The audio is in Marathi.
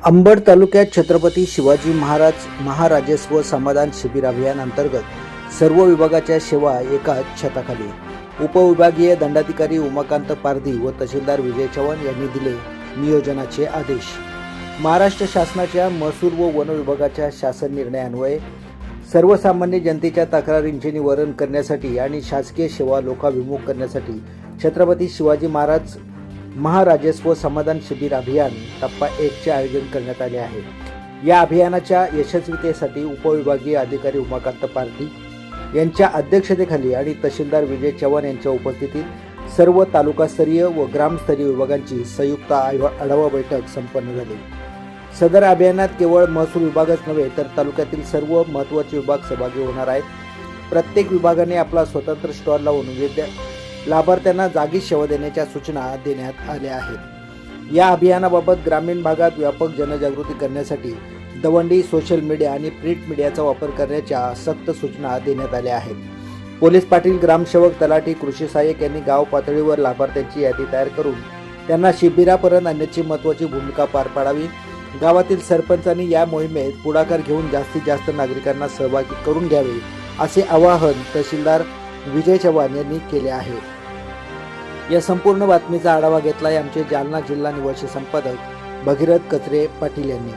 अंबड तालुक्यात छत्रपती शिवाजी महाराज महाराजस्व समाधान शिबिर अभियान अंतर्गत सर्व विभागाच्या सेवा एकाच छताखाली उपविभागीय दंडाधिकारी उमाकांत पारधी व तहसीलदार विजय चव्हाण यांनी दिले नियोजनाचे आदेश। महाराष्ट्र शासनाच्या महसूल व वन विभागाच्या शासन निर्णयान्वये सर्वसामान्य जनतेच्या तक्रारींचे निवारण करण्यासाठी आणि शासकीय सेवा लोकाभिमुख करण्यासाठी छत्रपती शिवाजी महाराज महाराजस्व समाधान शिबिर अभियान टप्पा 1 चे आयोजन करण्यात आले आहे। या अभियानाच्या यशस्वीतेसाठी उपविभागीय अधिकारी उमाकांत पारधी यांच्या अध्यक्षतेखाली आणि तहसीलदार विजय चव्हाण यांच्या उपस्थितीत सर्व तालुकास्तरीय व ग्रामस्तरीय विभागांची संयुक्त आढावा बैठक संपन्न झाली। सदर अभियानात केवळ महसूल विभागच नव्हे तर तालुक्यातील सर्व महत्त्वाचे विभाग सहभागी होणार आहेत। प्रत्येक विभागाने आपला स्वतंत्र स्टॉल लावून लाभार्थ्यांना जागी सेवा देण्याच्या सूचना देण्यात आल्या आहेत। या अभियानाबाबत ग्रामीण भागात व्यापक जनजागृती करण्यासाठी दवंडी, सोशल मीडिया आणि प्रिंट मीडियाचा वापर करण्याच्या सक्त सूचना देण्यात आल्या आहेत। पोलीस पाटील, ग्रामसेवक, तलाठी, कृषी सहाय्यक यांनी गाव पातळीवर लाभार्थ्यांची यादी तयार करून त्यांना शिबिरापर्यंत आणण्याची महत्त्वाची भूमिका पार पाडावी। गावातील सरपंचांनी या मोहिमेत पुढाकार घेऊन जास्तीत जास्त नागरिकांना सहभागी करून घ्यावे असे आवाहन तहसीलदार विजय चव्हाण यांनी केले आहे। या संपूर्ण बातमीचा आढावा घेतलाय आमचे जालना जिल्हा निवासी संपादक भगीरथ कचरे पाटील यांनी।